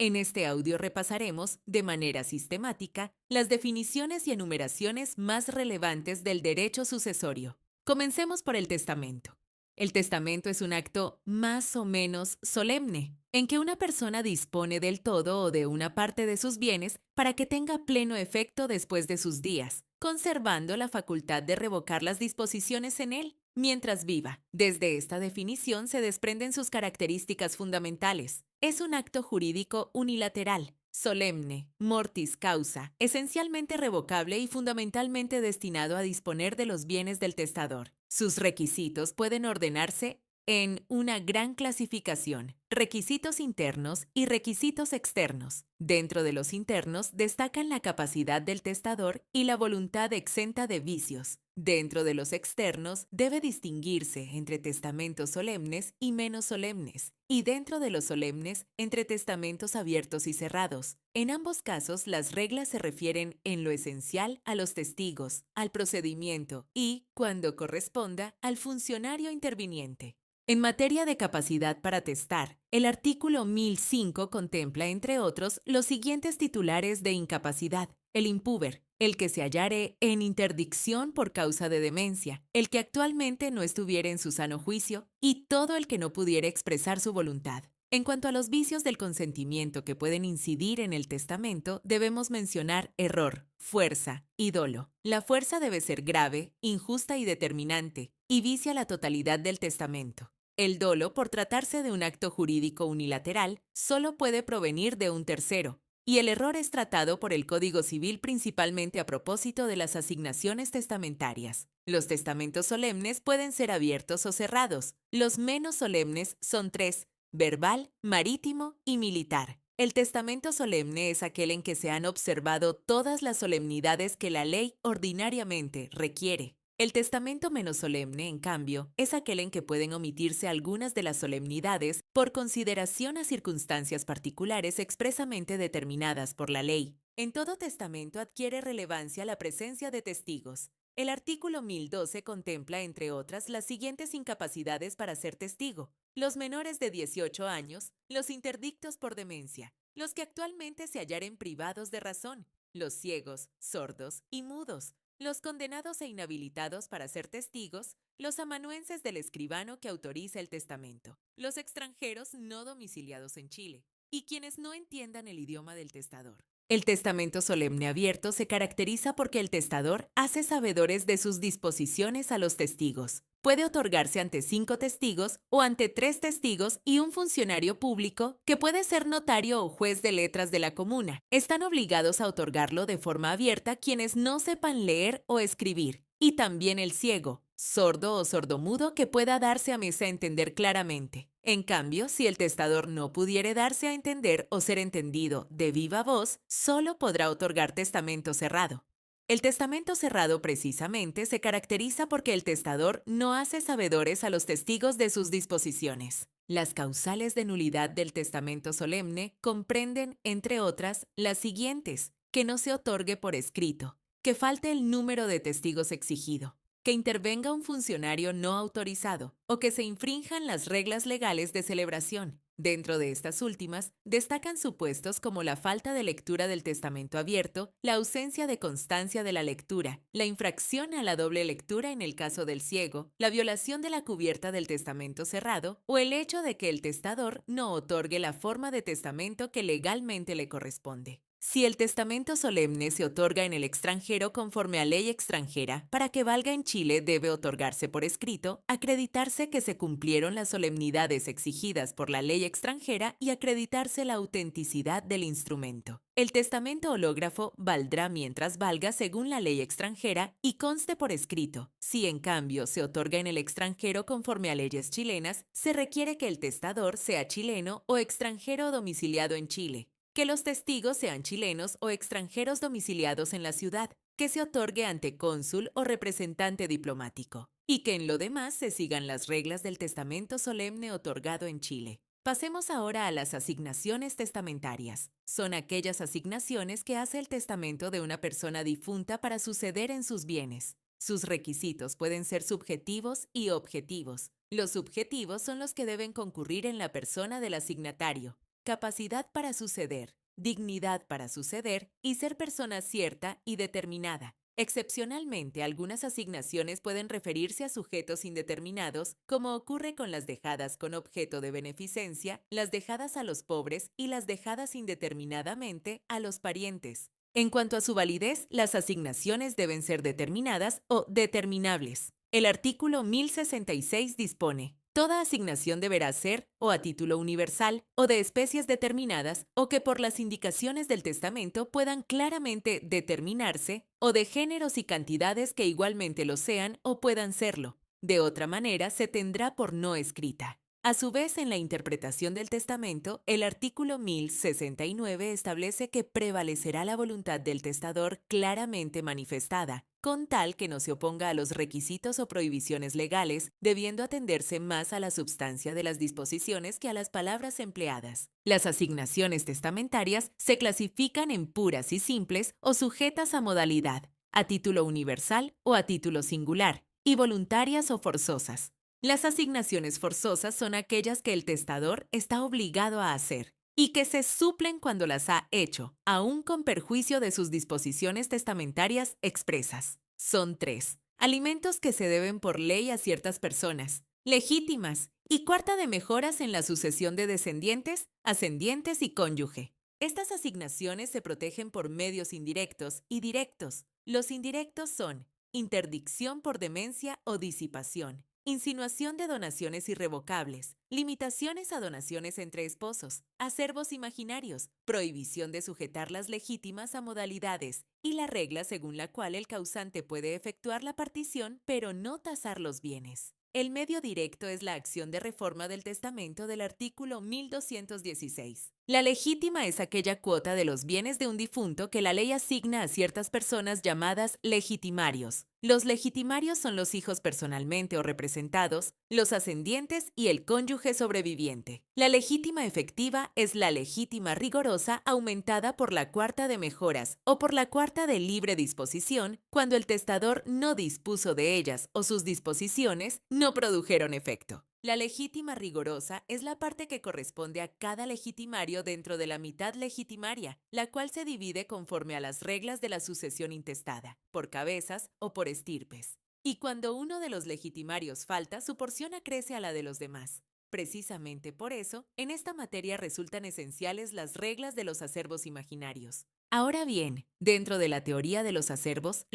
En este audio repasaremos, de manera sistemática, las definiciones y enumeraciones más relevantes del derecho sucesorio. Comencemos por el testamento. El testamento es un acto más o menos solemne, en que una persona dispone del todo o de una parte de sus bienes para que tenga pleno efecto después de sus días, conservando la facultad de revocar las disposiciones en él mientras viva. Desde esta definición se desprenden sus características fundamentales. Es un acto jurídico unilateral, solemne, mortis causa, esencialmente revocable y fundamentalmente destinado a disponer de los bienes del testador. Sus requisitos pueden ordenarse en una gran clasificación: requisitos internos y requisitos externos. Dentro de los internos destacan la capacidad del testador y la voluntad exenta de vicios. Dentro de los externos debe distinguirse entre testamentos solemnes y menos solemnes, y dentro de los solemnes entre testamentos abiertos y cerrados. En ambos casos, las reglas se refieren en lo esencial a los testigos, al procedimiento y, cuando corresponda, al funcionario interviniente. En materia de capacidad para testar, el artículo 1005 contempla, entre otros, los siguientes titulares de incapacidad: el impúber, el que se hallare en interdicción por causa de demencia, el que actualmente no estuviera en su sano juicio, y todo el que no pudiera expresar su voluntad. En cuanto a los vicios del consentimiento que pueden incidir en el testamento, debemos mencionar error, fuerza y dolo. La fuerza debe ser grave, injusta y determinante, y vicia la totalidad del testamento. El dolo, por tratarse de un acto jurídico unilateral, solo puede provenir de un tercero, y el error es tratado por el Código Civil principalmente a propósito de las asignaciones testamentarias. Los testamentos solemnes pueden ser abiertos o cerrados. Los menos solemnes son tres: verbal, marítimo y militar. El testamento solemne es aquel en que se han observado todas las solemnidades que la ley ordinariamente requiere. El testamento menos solemne, en cambio, es aquel en que pueden omitirse algunas de las solemnidades por consideración a circunstancias particulares expresamente determinadas por la ley. En todo testamento adquiere relevancia la presencia de testigos. El artículo 1012 contempla, entre otras, las siguientes incapacidades para ser testigo: los menores de 18 años, los interdictos por demencia, los que actualmente se hallaren privados de razón, los ciegos, sordos y mudos, los condenados e inhabilitados para ser testigos, los amanuenses del escribano que autoriza el testamento, los extranjeros no domiciliados en Chile, y quienes no entiendan el idioma del testador. El testamento solemne abierto se caracteriza porque el testador hace sabedores de sus disposiciones a los testigos. Puede otorgarse ante 5 testigos o ante 3 testigos y un funcionario público, que puede ser notario o juez de letras de la comuna. Están obligados a otorgarlo de forma abierta quienes no sepan leer o escribir, y también el ciego, sordo o sordomudo, que pueda darse a mesa a entender claramente. En cambio, si el testador no pudiere darse a entender o ser entendido de viva voz, solo podrá otorgar testamento cerrado. El testamento cerrado precisamente se caracteriza porque el testador no hace sabedores a los testigos de sus disposiciones. Las causales de nulidad del testamento solemne comprenden, entre otras, las siguientes: que no se otorgue por escrito, que falte el número de testigos exigido, que intervenga un funcionario no autorizado o que se infrinjan las reglas legales de celebración. Dentro de estas últimas, destacan supuestos como la falta de lectura del testamento abierto, la ausencia de constancia de la lectura, la infracción a la doble lectura en el caso del ciego, la violación de la cubierta del testamento cerrado o el hecho de que el testador no otorgue la forma de testamento que legalmente le corresponde. Si el testamento solemne se otorga en el extranjero conforme a ley extranjera, para que valga en Chile debe otorgarse por escrito, acreditarse que se cumplieron las solemnidades exigidas por la ley extranjera y acreditarse la autenticidad del instrumento. El testamento hológrafo valdrá mientras valga según la ley extranjera y conste por escrito. Si en cambio se otorga en el extranjero conforme a leyes chilenas, se requiere que el testador sea chileno o extranjero domiciliado en Chile, que los testigos sean chilenos o extranjeros domiciliados en la ciudad, que se otorgue ante cónsul o representante diplomático, y que en lo demás se sigan las reglas del testamento solemne otorgado en Chile. Pasemos ahora a las asignaciones testamentarias. Son aquellas asignaciones que hace el testamento de una persona difunta para suceder en sus bienes. Sus requisitos pueden ser subjetivos y objetivos. Los subjetivos son los que deben concurrir en la persona del asignatario. capacidad para suceder, dignidad para suceder y ser persona cierta y determinada. Excepcionalmente, algunas asignaciones pueden referirse a sujetos indeterminados, como ocurre con las dejadas con objeto de beneficencia, las dejadas a los pobres y las dejadas indeterminadamente a los parientes. En cuanto a su validez, las asignaciones deben ser determinadas o determinables. El artículo 1066 dispone: toda asignación deberá ser o a título universal o de especies determinadas o que por las indicaciones del testamento puedan claramente determinarse o de géneros y cantidades que igualmente lo sean o puedan serlo. De otra manera, se tendrá por no escrita. A su vez, en la interpretación del testamento, el artículo 1069 establece que prevalecerá la voluntad del testador claramente manifestada, con tal que no se oponga a los requisitos o prohibiciones legales, debiendo atenderse más a la substancia de las disposiciones que a las palabras empleadas. Las asignaciones testamentarias se clasifican en puras y simples o sujetas a modalidad, a título universal o a título singular, y voluntarias o forzosas. Las asignaciones forzosas son aquellas que el testador está obligado a hacer y que se suplen cuando las ha hecho, aun con perjuicio de sus disposiciones testamentarias expresas. Son 3. Alimentos que se deben por ley a ciertas personas, legítimas, y cuarta de mejoras en la sucesión de descendientes, ascendientes y cónyuge. Estas asignaciones se protegen por medios indirectos y directos. Los indirectos son interdicción por demencia o disipación, insinuación de donaciones irrevocables, limitaciones a donaciones entre esposos, acervos imaginarios, prohibición de sujetar las legítimas a modalidades y la regla según la cual el causante puede efectuar la partición pero no tasar los bienes. El medio directo es la acción de reforma del testamento del artículo 1216. La legítima es aquella cuota de los bienes de un difunto que la ley asigna a ciertas personas llamadas legitimarios. Los legitimarios son los hijos personalmente o representados, los ascendientes y el cónyuge sobreviviente. La legítima efectiva es la legítima rigorosa aumentada por la cuarta de mejoras o por la cuarta de libre disposición cuando el testador no dispuso de ellas o sus disposiciones no produjeron efecto. La legítima rigorosa es la parte que corresponde a cada legitimario dentro de la mitad legitimaria, la cual se divide conforme a las reglas de la sucesión intestada, por cabezas o por estirpes. Y cuando uno de los legitimarios falta, su porción acrece a la de los demás. Precisamente por eso, en esta materia resultan esenciales las reglas de los acervos imaginarios. Ahora bien, dentro de la teoría de los acervos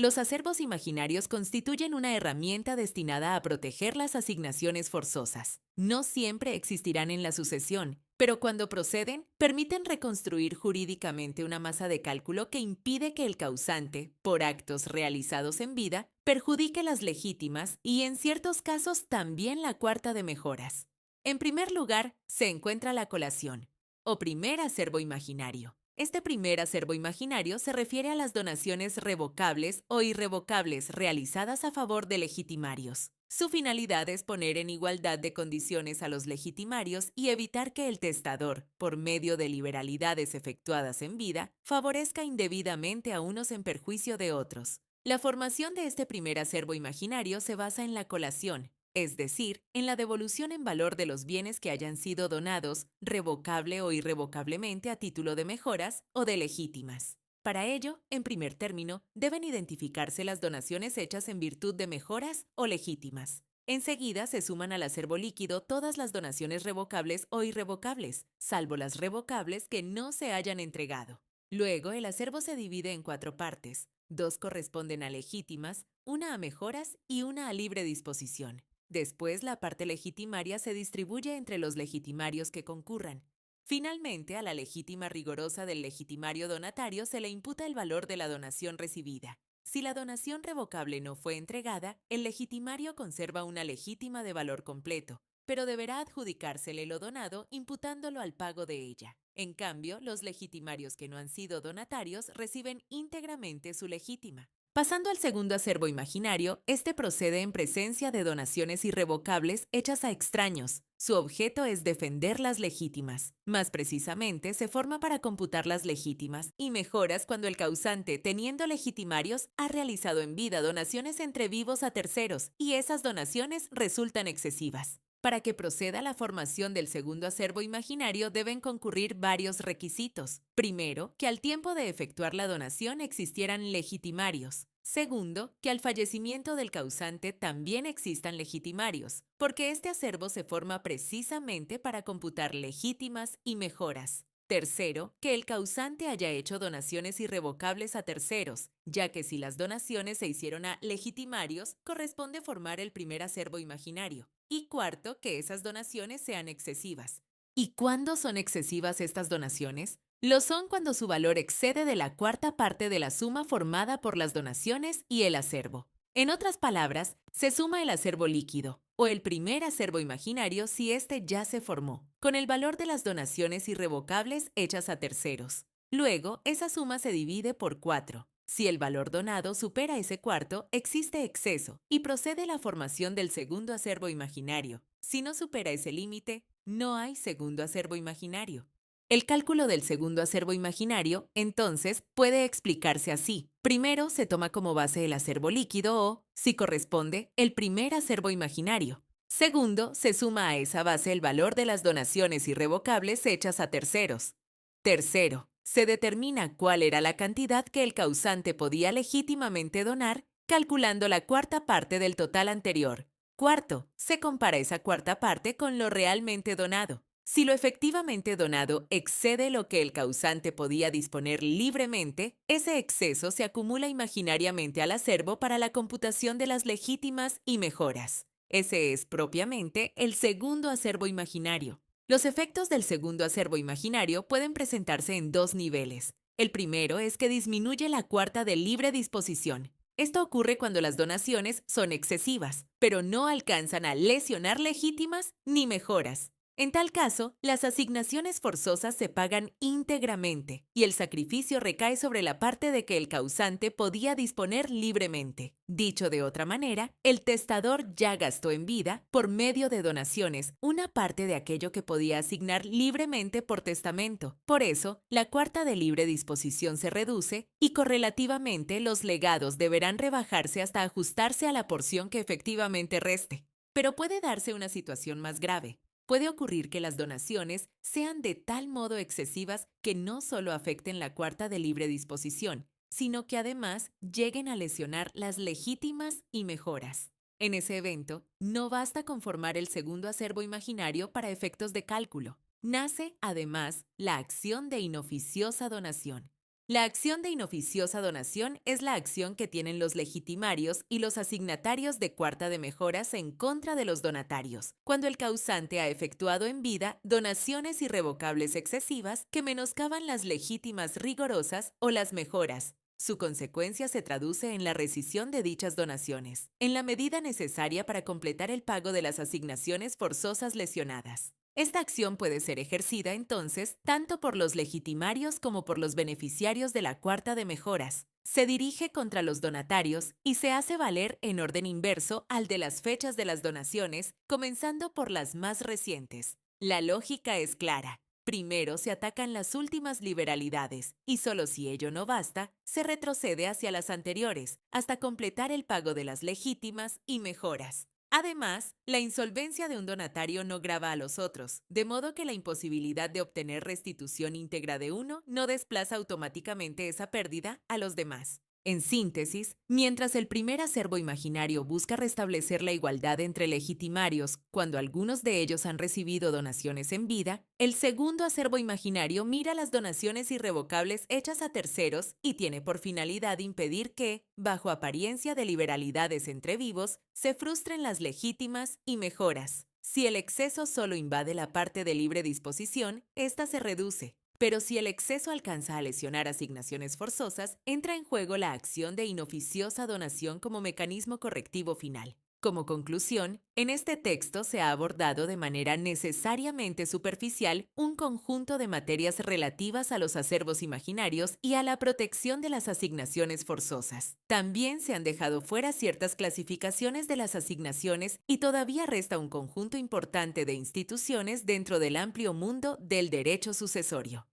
imaginarios constituyen una herramienta destinada a proteger las asignaciones forzosas. No siempre existirán en la sucesión, pero cuando proceden, permiten reconstruir jurídicamente una masa de cálculo que impide que el causante, por actos realizados en vida, perjudique las legítimas y en ciertos casos también la cuarta de mejoras. En primer lugar, se encuentra la colación, o primer acervo imaginario. Este primer acervo imaginario se refiere a las donaciones revocables o irrevocables realizadas a favor de legitimarios. Su finalidad es poner en igualdad de condiciones a los legitimarios y evitar que el testador, por medio de liberalidades efectuadas en vida, favorezca indebidamente a unos en perjuicio de otros. La formación de este primer acervo imaginario se basa en la colación, es decir, en la devolución en valor de los bienes que hayan sido donados, revocable o irrevocablemente a título de mejoras o de legítimas. Para ello, en primer término, deben identificarse las donaciones hechas en virtud de mejoras o legítimas. Enseguida se suman al acervo líquido todas las donaciones revocables o irrevocables, salvo las revocables que no se hayan entregado. Luego, el acervo se divide en 4 partes. 2 corresponden a legítimas, una a mejoras y una a libre disposición. Después, la parte legitimaria se distribuye entre los legitimarios que concurran. Finalmente, a la legítima rigorosa del legitimario donatario se le imputa el valor de la donación recibida. Si la donación revocable no fue entregada, el legitimario conserva una legítima de valor completo, pero deberá adjudicársele lo donado imputándolo al pago de ella. En cambio, los legitimarios que no han sido donatarios reciben íntegramente su legítima. Pasando al segundo acervo imaginario, este procede en presencia de donaciones irrevocables hechas a extraños. Su objeto es defender las legítimas. Más precisamente, se forma para computar las legítimas y mejoras cuando el causante, teniendo legitimarios, ha realizado en vida donaciones entre vivos a terceros y esas donaciones resultan excesivas. Para que proceda la formación del segundo acervo imaginario deben concurrir varios requisitos. Primero, que al tiempo de efectuar la donación existieran legitimarios. Segundo, que al fallecimiento del causante también existan legitimarios, porque este acervo se forma precisamente para computar legítimas y mejoras. Tercero, que el causante haya hecho donaciones irrevocables a terceros, ya que si las donaciones se hicieron a legitimarios, corresponde formar el primer acervo imaginario. Y cuarto, que esas donaciones sean excesivas. ¿Y cuándo son excesivas estas donaciones? Lo son cuando su valor excede de la cuarta parte de la suma formada por las donaciones y el acervo. En otras palabras, se suma el acervo líquido, o el primer acervo imaginario si éste ya se formó, con el valor de las donaciones irrevocables hechas a terceros. Luego, esa suma se divide por 4. Si el valor donado supera ese cuarto, existe exceso y procede la formación del segundo acervo imaginario. Si no supera ese límite, no hay segundo acervo imaginario. El cálculo del segundo acervo imaginario, entonces, puede explicarse así. Primero, se toma como base el acervo líquido o, si corresponde, el primer acervo imaginario. Segundo, se suma a esa base el valor de las donaciones irrevocables hechas a terceros. Tercero, se determina cuál era la cantidad que el causante podía legítimamente donar, calculando la cuarta parte del total anterior. Cuarto, se compara esa cuarta parte con lo realmente donado. Si lo efectivamente donado excede lo que el causante podía disponer libremente, ese exceso se acumula imaginariamente al acervo para la computación de las legítimas y mejoras. Ese es propiamente el segundo acervo imaginario. Los efectos del segundo acervo imaginario pueden presentarse en dos niveles. El primero es que disminuye la cuarta de libre disposición. Esto ocurre cuando las donaciones son excesivas, pero no alcanzan a lesionar legítimas ni mejoras. En tal caso, las asignaciones forzosas se pagan íntegramente y el sacrificio recae sobre la parte de que el causante podía disponer libremente. Dicho de otra manera, el testador ya gastó en vida, por medio de donaciones, una parte de aquello que podía asignar libremente por testamento. Por eso, la cuarta de libre disposición se reduce y correlativamente los legados deberán rebajarse hasta ajustarse a la porción que efectivamente reste. Pero puede darse una situación más grave. Puede ocurrir que las donaciones sean de tal modo excesivas que no solo afecten la cuarta de libre disposición, sino que además lleguen a lesionar las legítimas y mejoras. En ese evento, no basta con formar el segundo acervo imaginario para efectos de cálculo. Nace, además, la acción de inoficiosa donación. La acción de inoficiosa donación es la acción que tienen los legitimarios y los asignatarios de cuarta de mejoras en contra de los donatarios, cuando el causante ha efectuado en vida donaciones irrevocables excesivas que menoscaban las legítimas rigorosas o las mejoras. Su consecuencia se traduce en la rescisión de dichas donaciones, en la medida necesaria para completar el pago de las asignaciones forzosas lesionadas. Esta acción puede ser ejercida entonces tanto por los legitimarios como por los beneficiarios de la cuarta de mejoras. Se dirige contra los donatarios y se hace valer en orden inverso al de las fechas de las donaciones, comenzando por las más recientes. La lógica es clara. Primero se atacan las últimas liberalidades y solo si ello no basta, se retrocede hacia las anteriores hasta completar el pago de las legítimas y mejoras. Además, la insolvencia de un donatario no grava a los otros, de modo que la imposibilidad de obtener restitución íntegra de uno no desplaza automáticamente esa pérdida a los demás. En síntesis, mientras el primer acervo imaginario busca restablecer la igualdad entre legitimarios cuando algunos de ellos han recibido donaciones en vida, el segundo acervo imaginario mira las donaciones irrevocables hechas a terceros y tiene por finalidad impedir que, bajo apariencia de liberalidades entre vivos, se frustren las legítimas y mejoras. Si el exceso solo invade la parte de libre disposición, ésta se reduce. Pero si el exceso alcanza a lesionar asignaciones forzosas, entra en juego la acción de inoficiosa donación como mecanismo correctivo final. Como conclusión, en este texto se ha abordado de manera necesariamente superficial un conjunto de materias relativas a los acervos imaginarios y a la protección de las asignaciones forzosas. También se han dejado fuera ciertas clasificaciones de las asignaciones y todavía resta un conjunto importante de instituciones dentro del amplio mundo del derecho sucesorio.